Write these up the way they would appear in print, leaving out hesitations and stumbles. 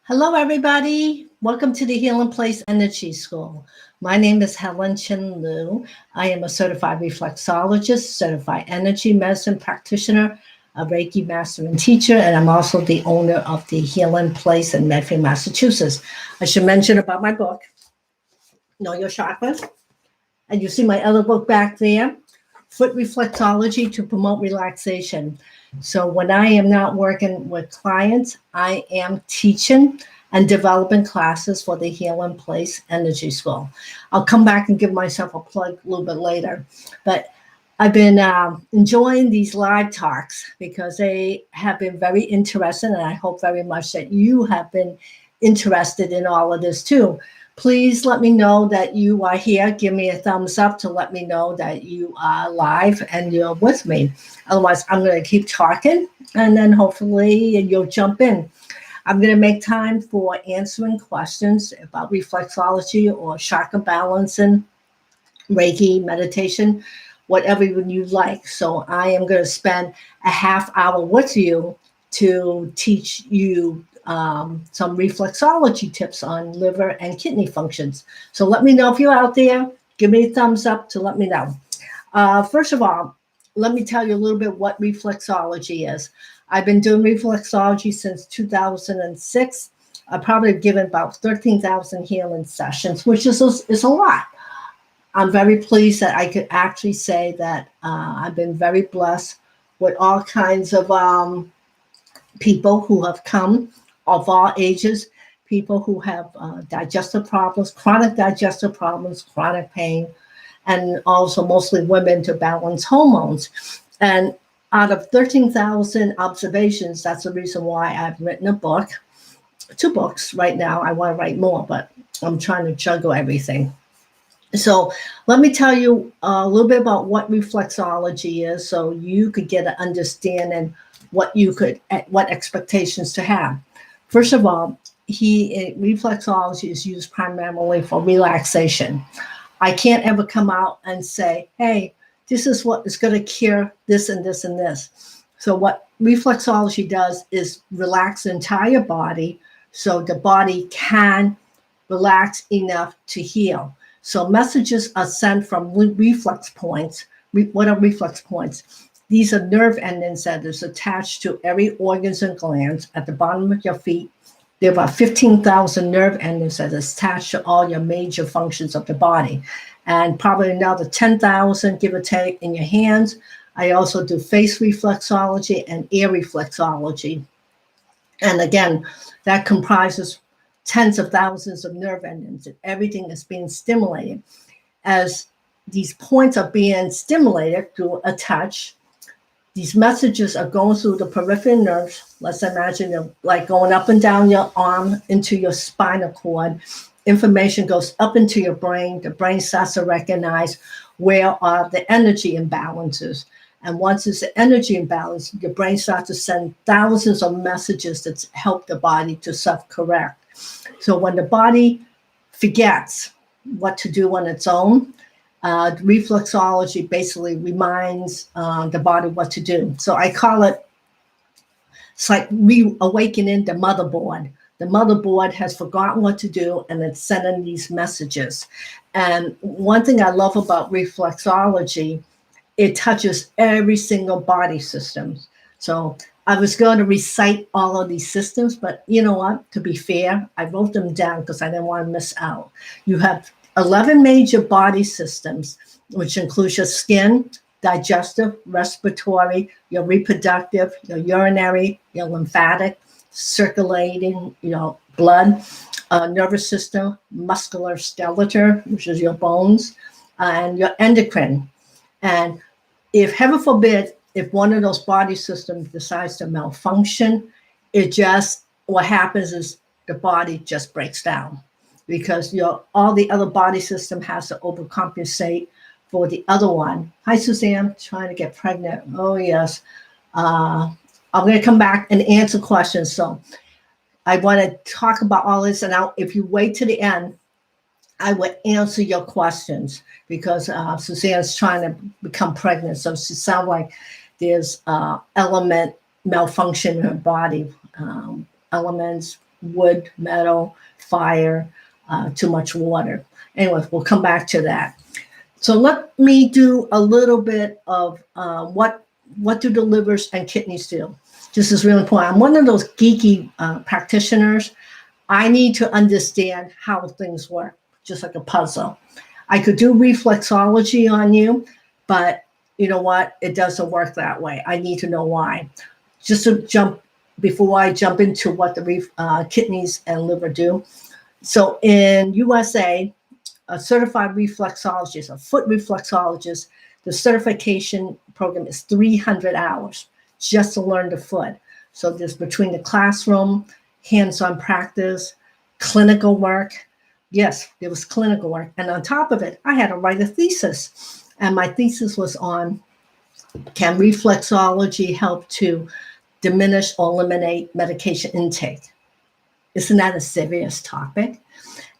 Hello, everybody. Welcome to the Healing Place Energy School. My name is Helen Chin Liu. I am a certified reflexologist, certified energy medicine practitioner, a Reiki master and teacher, and I'm also the owner of the Healing Place in Medfield, Massachusetts. I should mention about my book, Know Your Chakras. And you see my other book back there, Foot Reflexology to Promote Relaxation. So when I am not working with clients, I am teaching and developing classes for the Healing Place Energy School. I'll come back and give myself a plug a little bit later. But I've been enjoying these live talks because they have been very interesting, and I hope very much that you have been interested in all of this too. Please let me know that you are here. Give me a thumbs up to let me know that you are live and you're with me. Otherwise, I'm going to keep talking and then hopefully you'll jump in. I'm going to make time for answering questions about reflexology or chakra balancing, Reiki, meditation, whatever you like. So I am going to spend a half hour with you to teach you some reflexology tips on liver and kidney functions. So let me know if you're out there. Give me a thumbs up to let me know. First of all, let me tell you a little bit what reflexology is. I've been doing reflexology since 2006. I've probably given about 13,000 healing sessions, which is a lot. I'm very pleased that I could actually say that I've been very blessed with all kinds of people who have come of all ages, people who have digestive problems, chronic digestive problems, chronic pain, and also mostly women to balance hormones. And out of 13,000 observations, that's the reason why I've written a book, 2 books right now. I want to write more, but I'm trying to juggle everything. So let me tell you a little bit about what reflexology is so you could get an understanding what expectations to have. First of all, reflexology is used primarily for relaxation. I can't ever come out and say, hey, this is what is going to cure this and this and this. So what reflexology does is relax the entire body so the body can relax enough to heal. So messages are sent from reflex points. What are reflex points? These are nerve endings that is attached to every organs and glands at the bottom of your feet. There are about 15,000 nerve endings that is attached to all your major functions of the body. And probably another 10,000, give or take, in your hands. I also do face reflexology and ear reflexology. And again, that comprises tens of thousands of nerve endings, and everything is being stimulated. As these points are being stimulated through a touch, these messages are going through the peripheral nerves. Let's imagine they're like going up and down your arm into your spinal cord. Information goes up into your brain. The brain starts to recognize where are the energy imbalances. And once it's an energy imbalance, your brain starts to send thousands of messages that help the body to self-correct. So when the body forgets what to do on its own, reflexology basically reminds the body what to do. So I call it's like reawakening the motherboard. The motherboard has forgotten what to do, and it's sending these messages. And one thing I love about reflexology, it touches every single body system. So I was going to recite all of these systems, but you know what? To be fair, I wrote them down because I didn't want to miss out. You have 11 major body systems, which includes your skin, digestive, respiratory, your reproductive, your urinary, your lymphatic, circulating, blood, nervous system, muscular skeletal, which is your bones, and your endocrine. And if, heaven forbid, if one of those body systems decides to malfunction, what happens is the body just breaks down because all the other body system has to overcompensate for the other one. Hi, Suzanne, trying to get pregnant. Oh, yes. I'm going to come back and answer questions. So I want to talk about all this. And if you wait to the end, I would answer your questions because Suzanne's trying to become pregnant. So it sounds like there's element malfunction in her body, elements wood, metal, fire, too much water. Anyway, we'll come back to that. So let me do a little bit of what do the livers and kidneys do. This is really important. I'm one of those geeky practitioners. I need to understand how things work, just like a puzzle. I could do reflexology on you, but you know what? It doesn't work that way. I need to know why. Just to jump, before I jump into what the kidneys and liver do. So in USA, a certified reflexologist, a foot reflexologist, the certification program is 300 hours just to learn the foot. So there's between the classroom, hands-on practice, clinical work. Yes, there was clinical work. And on top of it, I had to write a thesis. And my thesis was on, can reflexology help to diminish or eliminate medication intake? Isn't that a serious topic?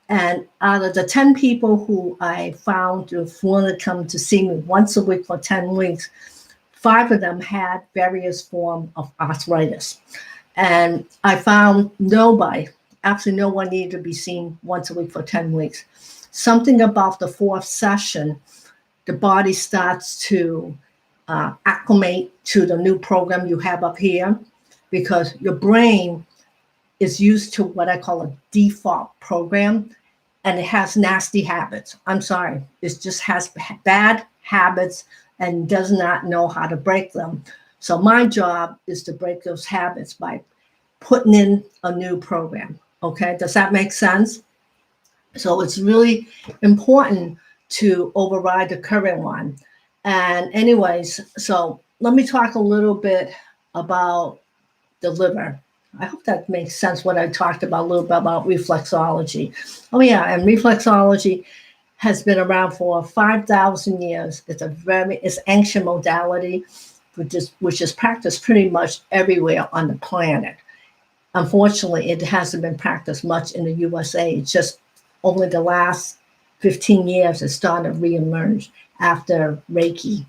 And out of the 10 people who I found who wanted to come to see me once a week for 10 weeks, 5 of them had various forms of arthritis. And I found nobody, absolutely no one needed to be seen once a week for 10 weeks. Something about the 4th session, the body starts to acclimate to the new program you have up here, because your brain is used to what I call a default program, and it has nasty habits. I'm sorry, it just has bad habits and does not know how to break them. So my job is to break those habits by putting in a new program. Okay, does that make sense? So it's really important to override the current one. And anyways, so let me talk a little bit about the liver. I hope that makes sense what I talked about a little bit about reflexology. Oh yeah, and reflexology has been around for 5,000 years. It's ancient modality, which is practiced pretty much everywhere on the planet. Unfortunately, it hasn't been practiced much in the USA. It's just only the last 15 years it started to reemerge after Reiki.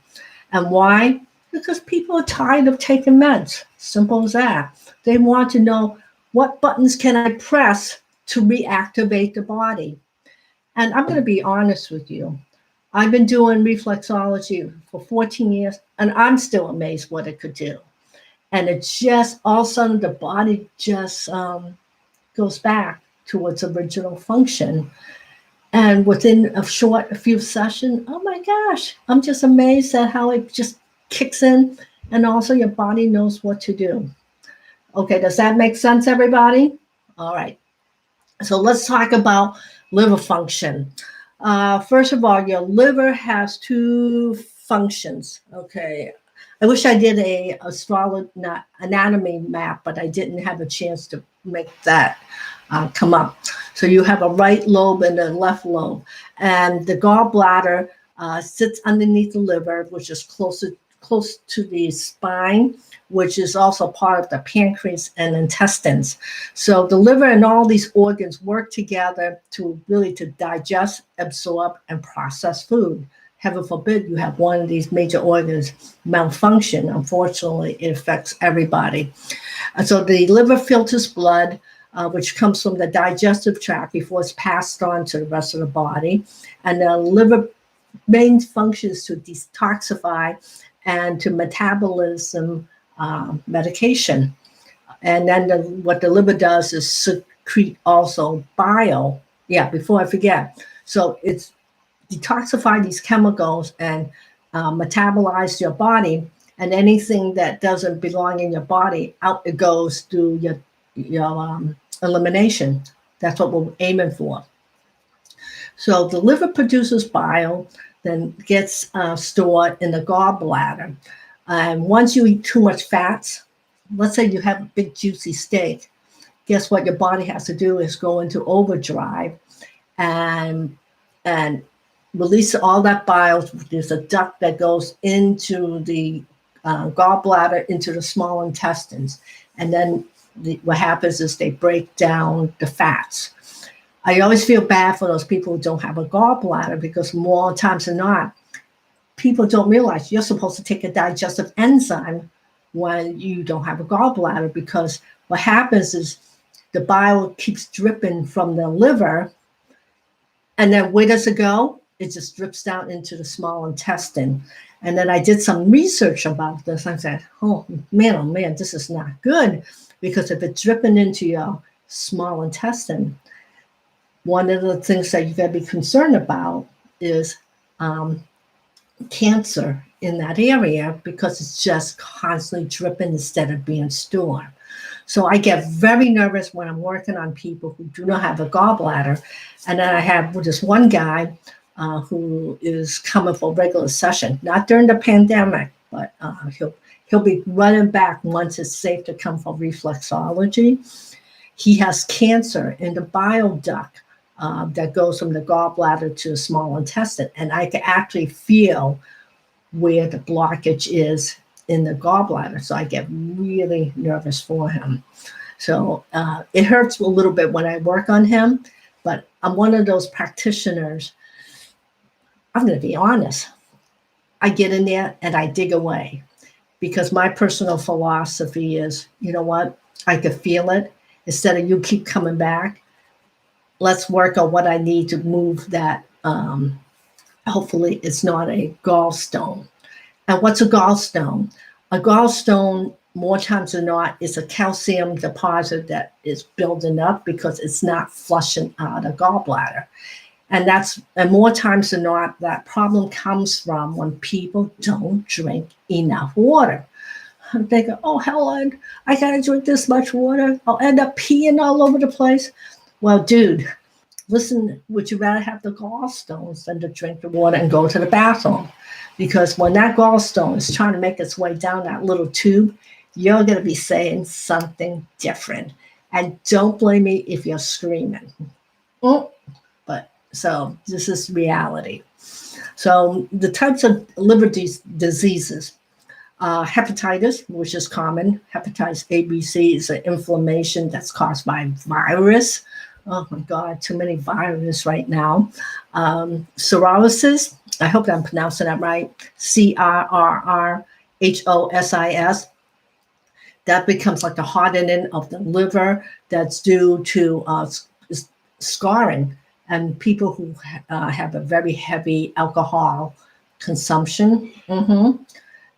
And why? Because people are tired of taking meds. Simple as that. They want to know, what buttons can I press to reactivate the body? And I'm going to be honest with you. I've been doing reflexology for 14 years, and I'm still amazed what it could do. And it just, all of a sudden, the body just goes back to its original function. And within a few sessions, oh my gosh, I'm just amazed at how it just kicks in, and also your body knows what to do. Okay, does that make sense, everybody? All right. So let's talk about liver function. First of all, your liver has 2 functions. Okay. I wish I did a anatomy map, but I didn't have a chance to make that come up. So you have a right lobe and a left lobe. And the gallbladder sits underneath the liver, which is close to the spine, which is also part of the pancreas and intestines. So the liver and all these organs work together to digest, absorb, and process food. Heaven forbid you have one of these major organs malfunction. Unfortunately, it affects everybody. So the liver filters blood, which comes from the digestive tract before it's passed on to the rest of the body. And the liver main function is to detoxify and to metabolism medication. And then what the liver does is secrete also bile. Yeah, before I forget. So it's detoxify these chemicals and metabolize your body, and anything that doesn't belong in your body, out it goes through your elimination. That's what we're aiming for. So the liver produces bile, then gets stored in the gallbladder. And once you eat too much fats, let's say you have a big juicy steak, guess what your body has to do is go into overdrive and release all that bile. There's a duct that goes into the gallbladder, into the small intestines. And then what happens is they break down the fats. I always feel bad for those people who don't have a gallbladder, because more times than not, people don't realize you're supposed to take a digestive enzyme when you don't have a gallbladder, because what happens is the bile keeps dripping from the liver. And then where does it go? It just drips down into the small intestine. And then I did some research about this. I said, oh man, this is not good. Because if it's dripping into your small intestine, one of the things that you got to be concerned about is cancer in that area, because it's just constantly dripping instead of being stored. So I get very nervous when I'm working on people who do not have a gallbladder. And then I have this one guy who is coming for a regular session, not during the pandemic, but he'll be running back once it's safe to come for reflexology. He has cancer in the bile duct that goes from the gallbladder to the small intestine. And I can actually feel where the blockage is in the gallbladder. So I get really nervous for him. So it hurts a little bit when I work on him, but I'm one of those practitioners. I'm going to be honest. I get in there and I dig away, because my personal philosophy is, you know what? I could feel it. Instead of you keep coming back, let's work on what I need to move that. Hopefully it's not a gallstone. And what's a gallstone? A gallstone, more times than not, is a calcium deposit that is building up because it's not flushing out the gallbladder. And more times than not, that problem comes from when people don't drink enough water. They go, oh, Helen, I got to drink this much water. I'll end up peeing all over the place. Well, dude, listen, would you rather have the gallstones than to drink the water and go to the bathroom? Because when that gallstone is trying to make its way down that little tube, you're going to be saying something different. And don't blame me if you're screaming. But so this is reality. So the types of liver diseases, hepatitis, which is common. Hepatitis A, B, C is an inflammation that's caused by virus. Oh my God, too many viruses right now. Cirrhosis, I hope I'm pronouncing that right. CRRRHOSIS. That becomes like the hardening of the liver that's due to scarring. And people who have a very heavy alcohol consumption,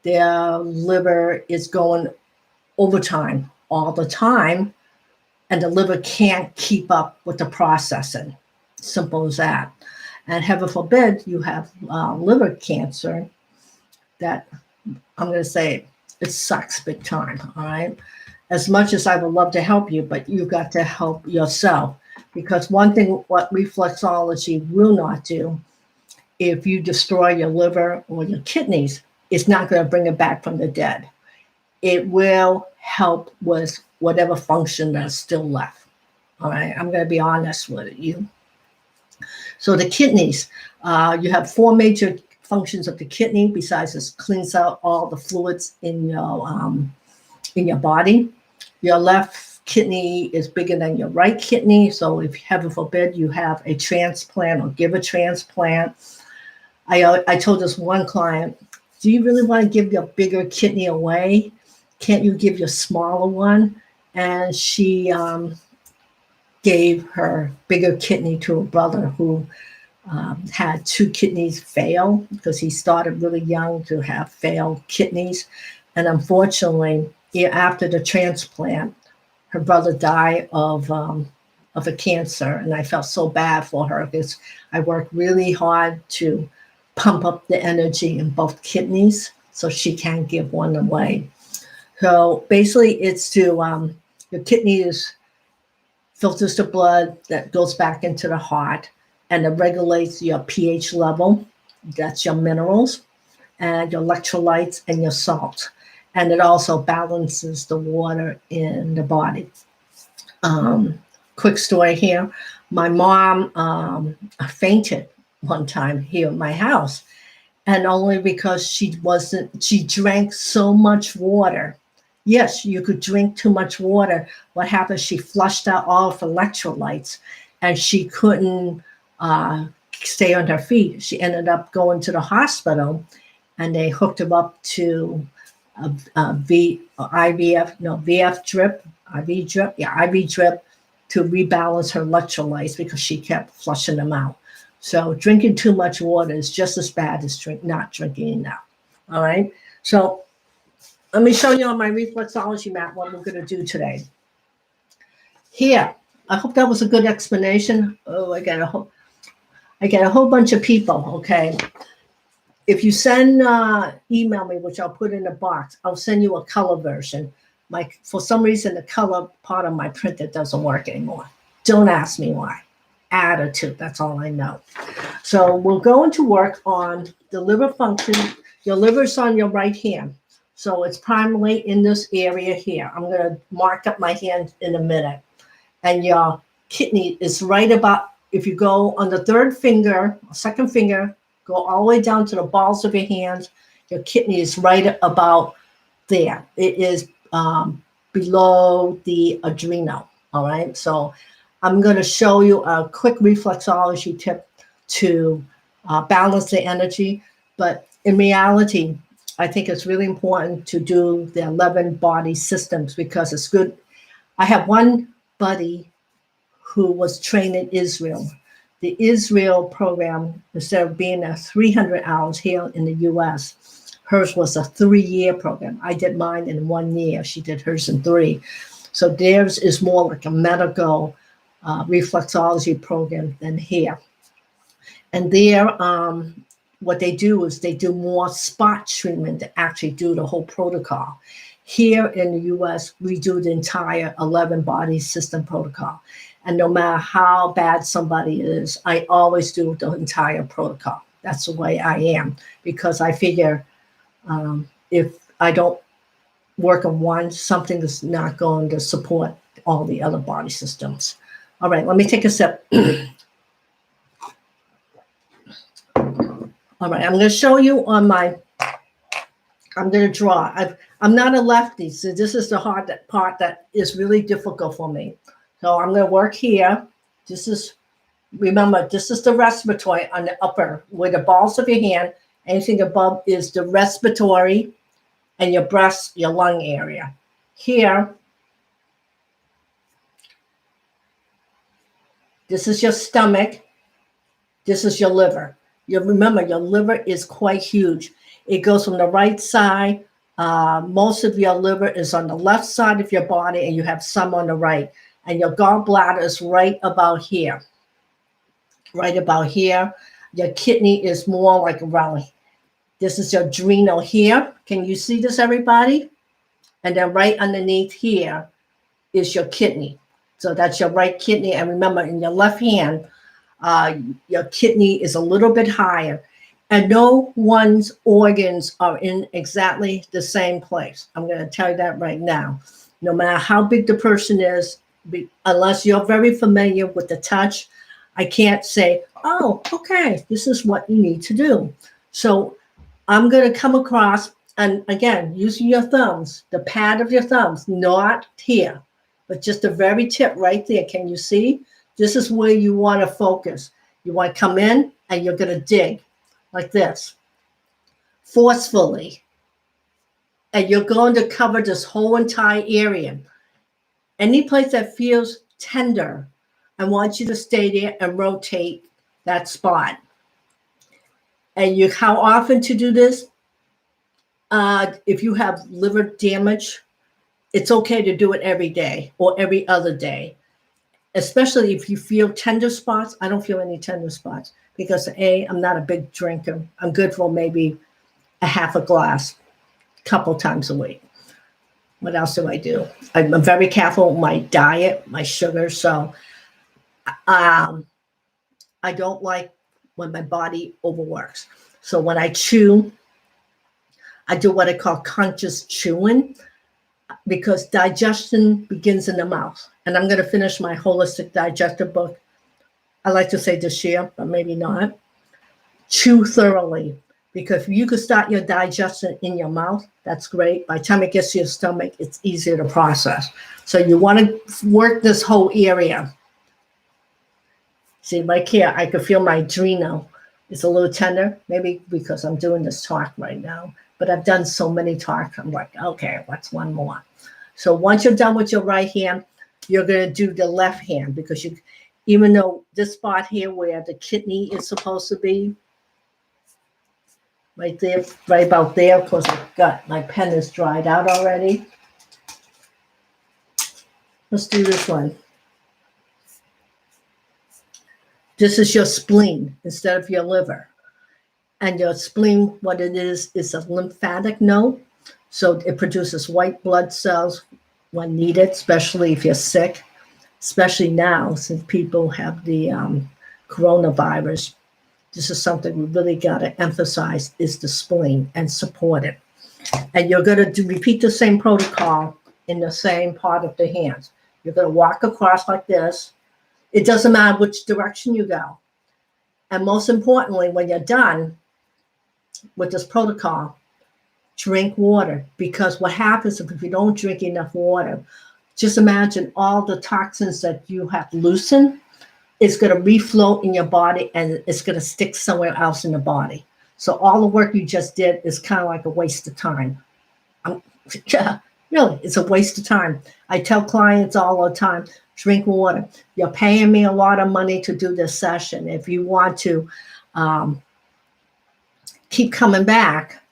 their liver is going overtime all the time, and the liver can't keep up with the processing. Simple as that. And heaven forbid you have liver cancer, that I'm going to say it sucks big time, all right? As much as I would love to help you, but you've got to help yourself. Because one thing what reflexology will not do, if you destroy your liver or your kidneys, it's not going to bring it back from the dead. It will help with whatever function that's still left. All right, I'm going to be honest with you. So the kidneys, you have 4 major functions of the kidney. Besides, it cleans out all the fluids in your body. Your left kidney is bigger than your right kidney. So if heaven forbid you have a transplant or give a transplant, I told this one client, do you really want to give your bigger kidney away? Can't you give your smaller one? And she gave her bigger kidney to a brother who had 2 kidneys fail, because he started really young to have failed kidneys. And unfortunately, after the transplant, her brother died of a cancer. And I felt so bad for her, because I worked really hard to pump up the energy in both kidneys so she can't give one away. So basically it's to, your kidney filters the blood that goes back into the heart, and it regulates your pH level. That's your minerals and your electrolytes and your salt. And it also balances the water in the body. Quick story here. My mom fainted one time here in my house, and only because she drank so much water. Yes, you could drink too much water. What happened? She flushed out all of her electrolytes, and she couldn't stay on her feet. She ended up going to the hospital, and they hooked her up to IV drip, IV drip, to rebalance her electrolytes because she kept flushing them out. So drinking too much water is just as bad as not drinking enough. All right. So let me show you on my reflexology mat what we're going to do today. Here, I hope that was a good explanation. Oh, I get a whole bunch of people. Okay. If you send email me, which I'll put in a box, I'll send you a color version. For some reason, the color part of my printer doesn't work anymore. Don't ask me why. Attitude, that's all I know. So we're going to work on the liver function. Your liver's on your right hand. So it's primarily in this area here. I'm going to mark up my hand in a minute. And your kidney is right about, if you go on the third finger, second finger, go all the way down to the balls of your hands, your kidney is right about there. It is below the adrenal, all right? So I'm going to show you a quick reflexology tip to balance the energy. But in reality, I think it's really important to do the 11 body systems because it's good. I have one buddy who was trained in Israel. The Israel program, instead of being a 300 hours here in the US, hers was a 3-year program. I did mine in 1 year. She did hers in 3. So theirs is more like a medical reflexology program than here. And there, what they do is they do more spot treatment to actually do the whole protocol. Here in the US, we do the entire 11 body system protocol. And no matter how bad somebody is, I always do the entire protocol. That's the way I am, because I figure if I don't work on one, something is not going to support all the other body systems. All right, let me take a sip. All right, I'm going to show you on my, I'm going to draw. I'm not a lefty, so this is the hard part that is really difficult for me. So I'm going to work here. This is, remember, this is the respiratory on the upper, where the balls of your hand, anything above is the respiratory, and your breast, your lung area. Here, this is your stomach. This is your liver. You remember, your liver is quite huge. It goes from the right side. Most of your liver is on the left side of your body, and you have some on the right. And your gallbladder is right about here. Right about here. Your kidney is more like around. This is your adrenal here. Can you see this, everybody? And then right underneath here is your kidney. So that's your right kidney. And remember, in your left hand, your kidney is a little bit higher. And no one's organs are in exactly the same place. I'm going to tell you that right now. No matter how big the person is, unless you're very familiar with the touch, I can't say, oh, okay, this is what you need to do. So I'm going to come across, and again, using your thumbs, the pad of your thumbs, not here, but just the very tip right there. Can you see? This is where you want to focus. You want to come in, and you're going to dig like this, forcefully. And you're going to cover this whole entire area. Any place that feels tender, I want you to stay there and rotate that spot. And how often to do this? If you have liver damage, it's okay to do it every day or every other day. Especially if you feel tender spots. I don't feel any tender spots because I'm not a big drinker. I'm good for maybe a half a glass, a couple times a week. What else do I do? I'm very careful with my diet, my sugar. So I don't like when my body overworks. So when I chew, I do what I call conscious chewing because digestion begins in the mouth. And I'm going to finish my holistic digestive book. I like to say this year, but maybe not. Chew thoroughly. Because if you could start your digestion in your mouth, that's great. By the time it gets to your stomach, it's easier to process. So you want to work this whole area. See, right here, I could feel my adrenal. It's a little tender, maybe because I'm doing this talk right now. But I've done so many talks, I'm like, okay, what's one more? So once you're done with your right hand, you're going to do the left hand because you, even though this spot here where the kidney is supposed to be, right there, right about there, because I've got, my pen is dried out already. Let's do this one. This is your spleen instead of your liver. And your spleen, what it is a lymphatic node. So it produces white blood cells when needed, especially if you're sick, especially now since people have the coronavirus. This is something we really got to emphasize is the spleen and support it. And you're going to repeat the same protocol in the same part of the hands. You're going to walk across like this. It doesn't matter which direction you go. And most importantly, when you're done with this protocol, drink water, because what happens if you don't drink enough water, just imagine all the toxins that you have loosened is going to reflow in your body and it's going to stick somewhere else in the body. So all the work you just did is kind of like a waste of time. Yeah, really, it's a waste of time. I tell clients all the time, drink water. You're paying me a lot of money to do this session. If you want to keep coming back,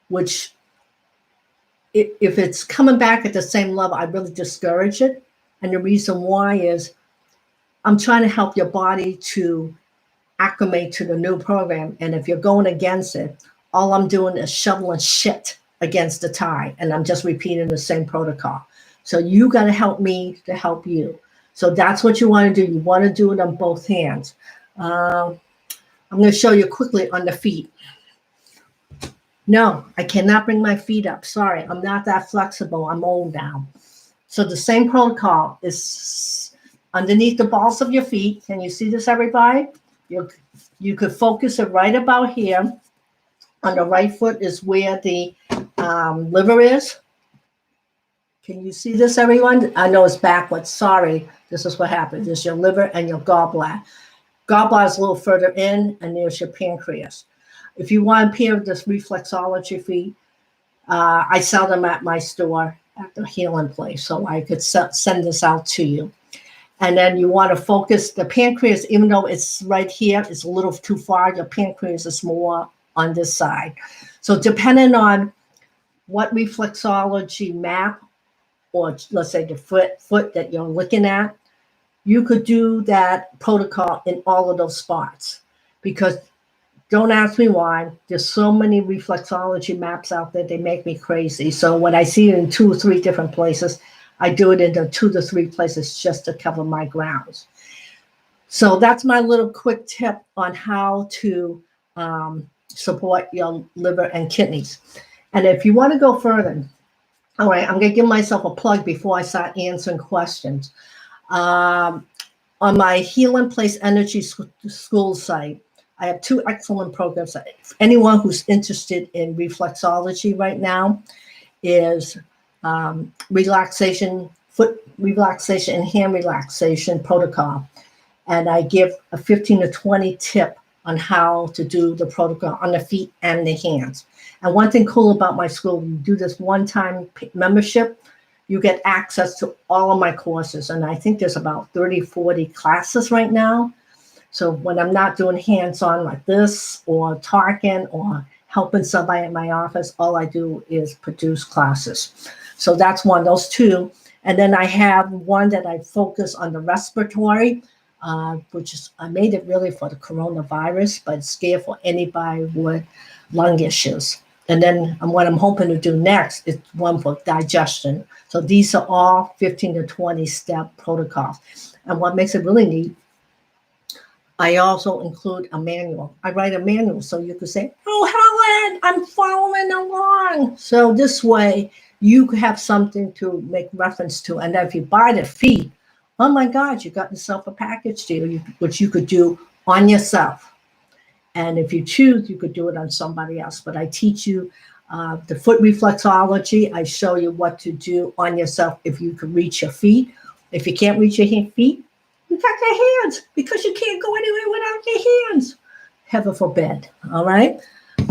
which if it's coming back at the same level, I really discourage it. And the reason why is I'm trying to help your body to acclimate to the new program. And if you're going against it, all I'm doing is shoveling shit against the tie. And I'm just repeating the same protocol. So you got to help me to help you. So that's what you want to do. You want to do it on both hands. I'm going to show you quickly on the feet. No, I cannot bring my feet up. Sorry, I'm not that flexible. I'm old now. So the same protocol is underneath the balls of your feet. Can you see this, everybody? You could focus it right about here. On the right foot is where the liver is. Can you see this, everyone? I know it's backwards. Sorry. This is what happens. There's your liver and your gallbladder. Gallbladder is a little further in, and there's your pancreas. If you want a pair of this Reflexology feet, I sell them at my store at the Healing Place, so I could send this out to you. And then you want to focus the pancreas, even though it's right here, it's a little too far. Your pancreas is more on this side. So depending on what reflexology map, or let's say the foot that you're looking at, you could do that protocol in all of those spots. Because don't ask me why, there's so many reflexology maps out there, they make me crazy. So when I see it in 2 or 3 different places, I do it in the 2 to 3 places just to cover my grounds. So that's my little quick tip on how to support your liver and kidneys. And if you want to go further, all right, I'm going to give myself a plug before I start answering questions. On my Healing Place Energy School site, I have 2 excellent programs. Anyone who's interested in reflexology right now is relaxation, foot relaxation, and hand relaxation protocol. And I give a 15 to 20 tip on how to do the protocol on the feet and the hands. And one thing cool about my school, you do this one-time membership, you get access to all of my courses. And I think there's about 30, 40 classes right now. So when I'm not doing hands-on like this or talking or helping somebody in my office, all I do is produce classes. So that's one, those 2. And then I have one that I focus on the respiratory, which is, I made it really for the coronavirus, but it's good for anybody with lung issues. And then what I'm hoping to do next is one for digestion. So these are all 15 to 20 step protocols. And what makes it really neat, I also include a manual. I write a manual so you could say, oh, Helen, I'm following along. So this way you could have something to make reference to. And if you buy the feet, oh my God, you got yourself a package deal, which you could do on yourself. And if you choose, you could do it on somebody else. But I teach you the foot reflexology. I show you what to do on yourself if you can reach your feet. If you can't reach your feet, you got your hands, because you can't go anywhere without your hands. Heaven forbid. All right.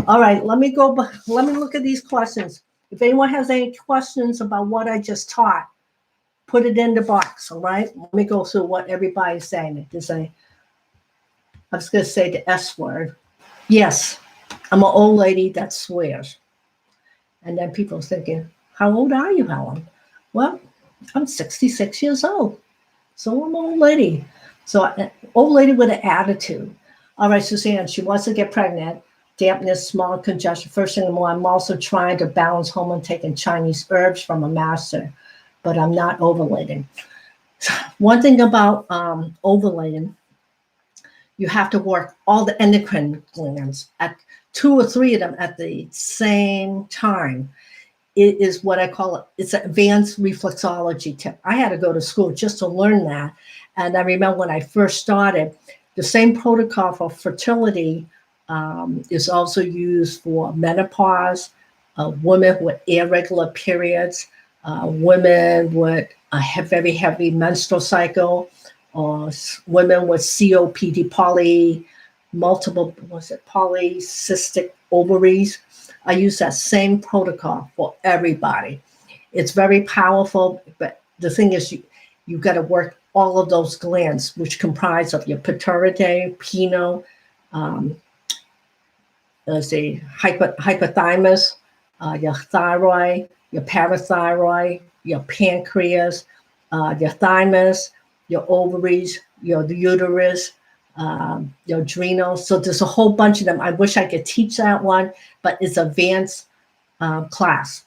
All right. Let me look at these questions. If anyone has any questions about what I just taught, put it in the box, all right? Let me go through what everybody's saying. I was going to say the S word. Yes, I'm an old lady that swears. And then people are thinking, how old are you, Helen? Well, I'm 66 years old. So I'm an old lady. So old lady with an attitude. All right, Suzanne, she wants to get pregnant. Dampness, small congestion. First thing in the morning, I'm also trying to balance home and taking Chinese herbs from a master, but I'm not overlating. One thing about overlaying, you have to work all the endocrine glands at 2 or 3 of them at the same time. It is what I call it. It's an advanced reflexology tip. I had to go to school just to learn that. And I remember when I first started, the same protocol for fertility is also used for menopause, women with irregular periods, women with a very heavy menstrual cycle, or women with COPD, polycystic ovaries. I use that same protocol for everybody. It's very powerful, but the thing is, you've got to work all of those glands, which comprise of your pituitary, pineal, hypothalamus, your thyroid, your parathyroid, your pancreas, your thymus, your ovaries, your uterus, your adrenals. So there's a whole bunch of them. I wish I could teach that one, but it's advanced class.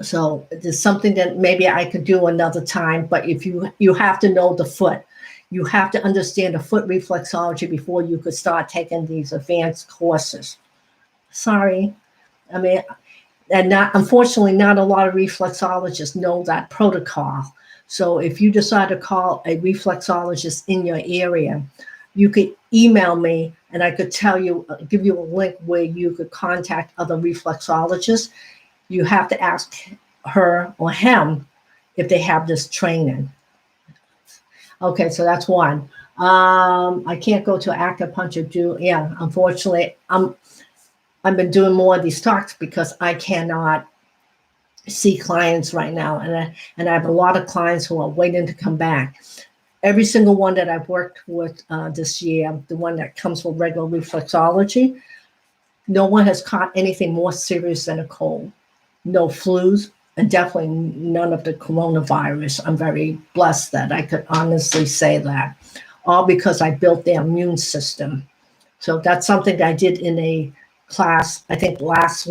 So there's something that maybe I could do another time, but if you have to know the foot. You have to understand the foot reflexology before you could start taking these advanced courses. Sorry. I mean, and unfortunately, not a lot of reflexologists know that protocol. So if you decide to call a reflexologist in your area, you could email me and I could give you a link where you could contact other reflexologists. You have to ask her or him if they have this training. Okay, so that's one. I can't go to acupuncture. Unfortunately, I've been doing more of these talks because I cannot see clients right now, and I have a lot of clients who are waiting to come back. Every single one that I've worked with this year, the one that comes with regular reflexology, no one has caught anything more serious than a cold. No flus, and definitely none of the coronavirus. I'm very blessed that I could honestly say that, all because I built their immune system. So that's something that I did in a class, I think last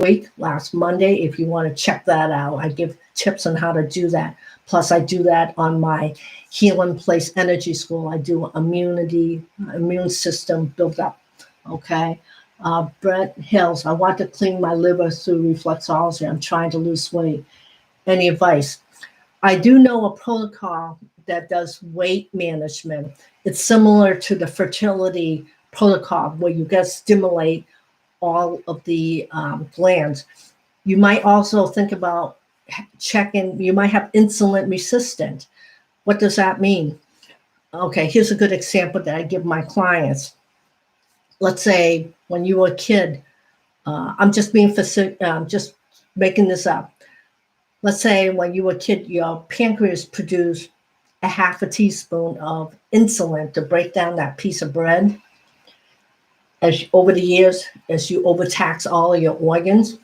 Monday. If you want to check that out, I give tips on how to do that. Plus I do that on my Healing Place Energy School. I do immune system build up. Okay. Brett Hills, I want to clean my liver through reflexology. I'm trying to lose weight. Any advice? I do know a protocol that does weight management. It's similar to the fertility protocol where you get stimulate all of the glands. You might also think about checking, you might have insulin resistant. What does that mean? Okay, here's a good example that I give my clients. Let's say when you were a kid, I'm just just making this up. Let's say when you were a kid, your pancreas produced a half a teaspoon of insulin to break down that piece of bread. Over the years, as you overtax all of your organs,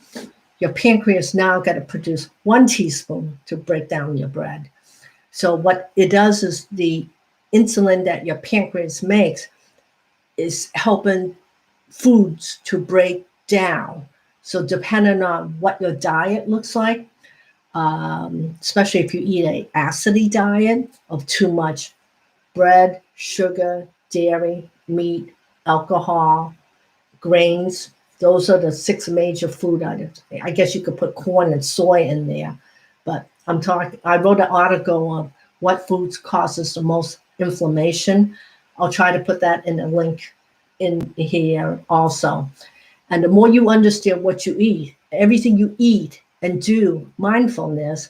your pancreas now got to produce 1 teaspoon to break down your bread. So what it does is the insulin that your pancreas makes is helping foods to break down. So depending on what your diet looks like, especially if you eat an acidy diet of too much bread, sugar, dairy, meat, alcohol, grains, those are the 6 major food items. I guess you could put corn and soy in there, but I wrote an article of what foods causes the most inflammation. I'll try to put that in a link in here also. And the more you understand what you eat, everything you eat and do, mindfulness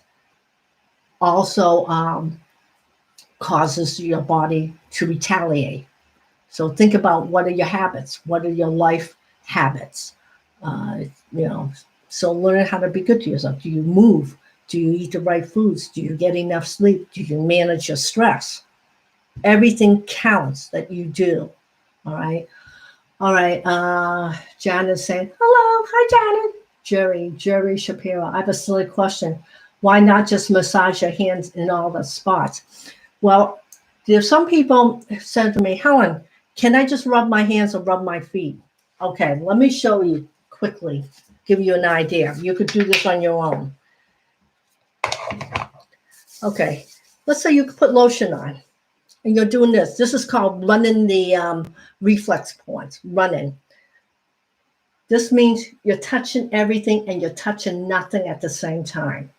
also causes your body to retaliate. So think about what are your habits? What are your life habits? So learn how to be good to yourself. Do you move? Do you eat the right foods? Do you get enough sleep? Do you manage your stress? Everything counts that you do. All right. All right. Janet's saying, hello. Hi, Janet. Jerry Shapiro. I have a silly question. Why not just massage your hands in all the spots? Well, there's some people said to me, Helen, can I just rub my hands or rub my feet? Okay, let me show you quickly, give you an idea. You could do this on your own. Okay, let's say you could put lotion on and you're doing this. This is called running the reflex points, running. This means you're touching everything and you're touching nothing at the same time.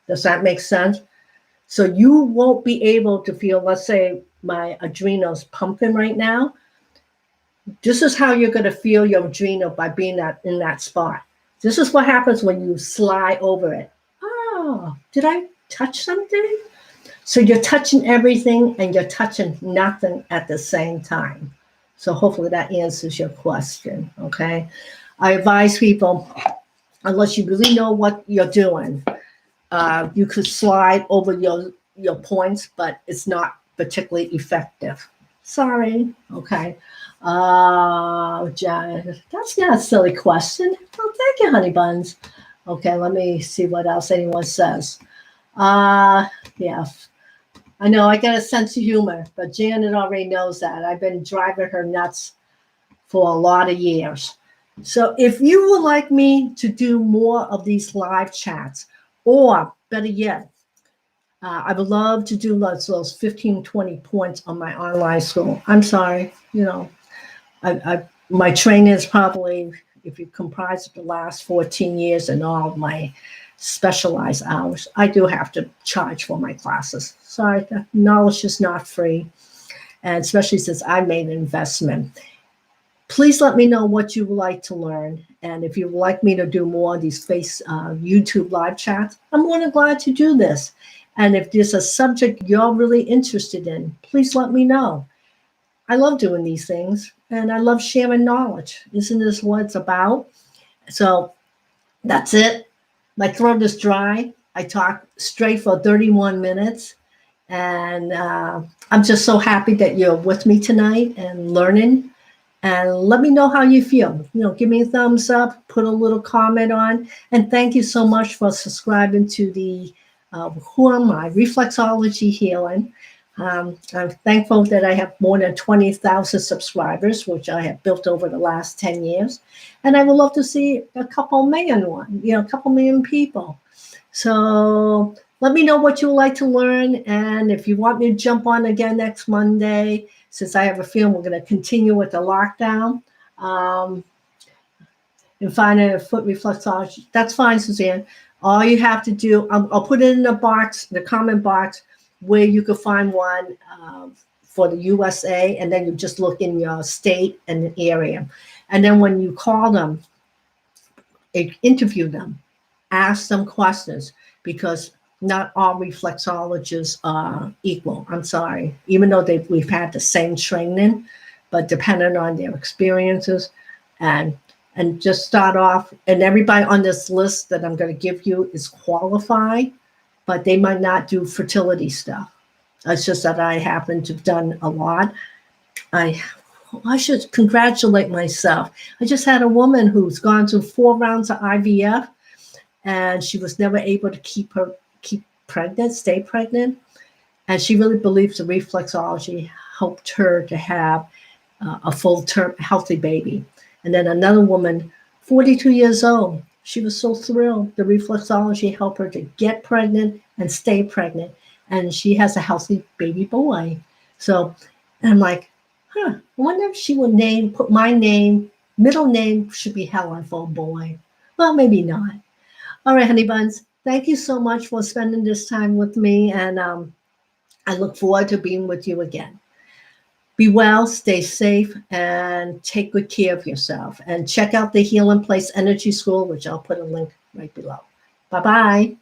Does that make sense? So you won't be able to feel, let's say my adrenals pumping right now. This is how you're going to feel your adrenal by being in that spot. This is what happens when you slide over it. Oh, did I touch something? So you're touching everything and you're touching nothing at the same time. So hopefully that answers your question, okay? I advise people, unless you really know what you're doing, you could slide over your points, but it's not particularly effective. Sorry, okay. Janet, that's not a silly question. Oh, thank you, honey buns. Okay, let me see what else anyone says. Yeah, I know I got a sense of humor, but Janet already knows that. I've been driving her nuts for a lot of years. So if you would like me to do more of these live chats, or better yet, I would love to do those 15, 20 points on my online school. I'm sorry, my training is probably, if you comprise of the last 14 years and all of my specialized hours, I do have to charge for my classes. Sorry, the knowledge is not free. And especially since I made an investment. Please let me know what you would like to learn. And if you would like me to do more of these YouTube live chats, I'm more than glad to do this. And if there's a subject you're really interested in, please let me know. I love doing these things and I love sharing knowledge. Isn't this what it's about? So that's it. My throat is dry. I talk straight for 31 minutes. And I'm just so happy that you're with me tonight and learning. And let me know how you feel. Give me a thumbs up, put a little comment on. And thank you so much for subscribing to the Who Am I? Reflexology Healing. I'm thankful that I have more than 20,000 subscribers, which I have built over the last 10 years. And I would love to see a couple million people. So let me know what you would like to learn. And if you want me to jump on again next Monday, since I have a feeling we're going to continue with the lockdown, and find a foot reflexology, that's fine, Suzanne. All you have to do, I'll put it in the comment box, where you can find one for the USA, and then you just look in your state and the area. And then when you call them, interview them, ask them questions, because not all reflexologists are equal. I'm sorry, even though we've had the same training, but depending on their experiences, and just start off, and everybody on this list that I'm going to give you is qualified, but they might not do fertility stuff. It's just that I happen to have done a lot. I should congratulate myself. I just had a woman who's gone through 4 rounds of IVF, and she was never able to stay pregnant. And she really believes the reflexology helped her to have a full-term healthy baby. And then another woman, 42 years old, she was so thrilled. The reflexology helped her to get pregnant and stay pregnant. And she has a healthy baby boy. So I'm like, I wonder if she would put my name, middle name should be Helen for a boy. Well, maybe not. All right, honey buns, thank you so much for spending this time with me. And I look forward to being with you again. Be well, stay safe, and take good care of yourself. And check out the Healing Place Energy School, which I'll put a link right below. Bye-bye.